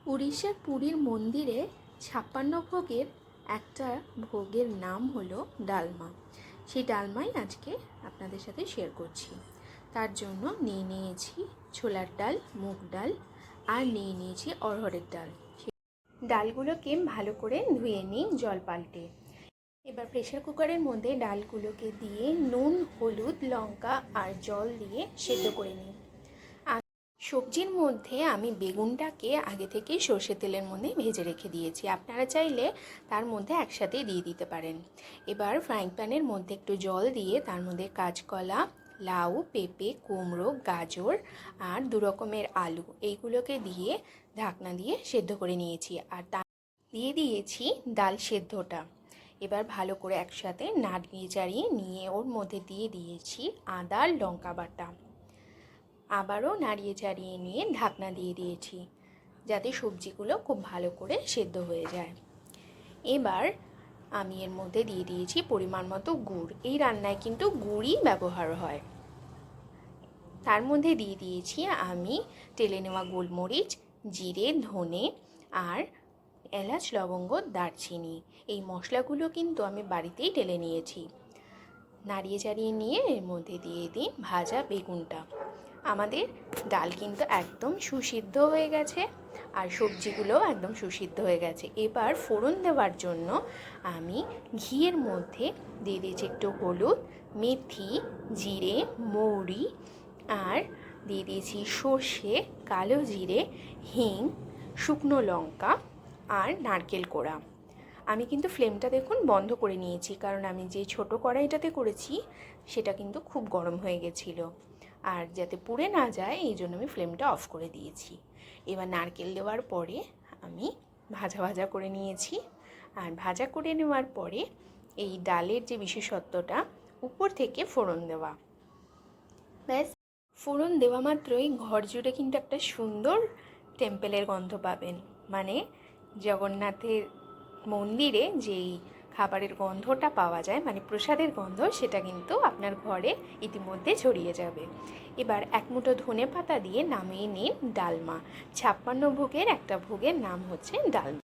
উড়িষ্যার পুরীর মন্দিরে ৫৬ ভোগের একটা ভোগের নাম হলো ডালমা। সেই ডালমাই আজকে আপনাদের সাথে শেয়ার করছি। তার জন্য নিয়েছি ছোলার ডাল, মুগ ডাল আর নিয়েছি অড়হরের ডাল। ডালগুলোকে ভালো করে ধুয়ে নিই জল পাল্টে। এবার প্রেসার কুকারের মধ্যে ডালগুলোকে দিয়ে নুন, হলুদ, লঙ্কা আর জল দিয়ে সেদ্ধ করে নিই। সবজির মধ্যে আমি বেগুনটাকে আগে থেকেই সর্ষের তেলের মধ্যে ভেজে রেখে দিয়েছি। আপনারা চাইলে তার মধ্যে একসাথেই দিয়ে দিতে পারেন। এবার ফ্রাইং প্যানের মধ্যে একটু জল দিয়ে তার মধ্যে কাঁচকলা, লাউ, পেঁপে, কুমড়ো, গাজর আর 2 রকমের আলু এইগুলোকে দিয়ে ঢাকনা দিয়ে সেদ্ধ করে নিয়েছি। আর তা দিয়ে দিয়েছি ডাল সেদ্ধটা। এবার ভালো করে একসাথে নাড়িয়ে চাড়িয়ে নিয়ে ওর মধ্যে দিয়ে দিয়েছি আদা, লঙ্কা বাটা। আবারও নাড়িয়ে চাড়িয়ে নিয়ে ঢাকনা দিয়ে দিয়েছি যাতে সবজিগুলো খুব ভালো করে সেদ্ধ হয়ে যায়। এবার আমি এর মধ্যে দিয়ে দিয়েছি পরিমাণ মতো গুড়। এই রান্নায় কিন্তু গুড়ই ব্যবহার হয়। তার মধ্যে দিয়ে দিয়েছি আমি টেলে নেওয়া গোলমরিচ, জিরে, ধনে আর এলাচ, লবঙ্গ, দারচিনি। এই মশলাগুলো কিন্তু আমি বাড়িতেই টেলে নিয়েছি। নাড়িয়ে চাড়িয়ে নিয়ে এর মধ্যে দিয়ে দিই ভাজা বেগুনটা। আমাদের ডাল কিন্তু একদম সুসিদ্ধ হয়ে গেছে আর সবজিগুলোও একদম সুসিদ্ধ হয়ে গেছে। এবার ফোড়ন দেওয়ার জন্য আমি ঘিয়ের মধ্যে দিয়ে দিয়েছি একটু হলুদ, মেথি, জিরে, মৌরি আর দিয়ে দিয়েছি সর্ষে, কালো জিরে, হিং, শুকনো লঙ্কা আর নারকেল কোড়া। আমি কিন্তু ফ্লেমটা দেখুন বন্ধ করে নিয়েছি, কারণ আমি যে ছোট কড়াইটাতে করেছি সেটা কিন্তু খুব গরম হয়ে গেছিলো, আর যাতে পুড়ে না যায় এই জন্য আমি ফ্লেমটা অফ করে দিয়েছি। এবার নারকেল দেওয়ার পরে আমি ভাজা ভাজা করে নিয়েছি। আর ভাজা করে নেওয়ার পরে এই ডালের যে বিশেষত্বটা, উপর থেকে ফোড়ন দেওয়া। ব্যাস, ফোড়ন দেওয়া মাত্রই ঘর জুড়ে কিন্তু একটা সুন্দর টেম্পেলের গন্ধ পাবেন। মানে জগন্নাথের মন্দিরে যেই খাবারের গন্ধটা পাওয়া যায়, মানে প্রসাদের গন্ধ, সেটা কিন্তু আপনার ঘরে ইতিমধ্যে ছড়িয়ে যাবে। এবার 1 মুঠো ধনে পাতা দিয়ে নামিয়ে নিন ডালমা। 56 ভোগের একটা ভোগের নাম হচ্ছে ডালমা।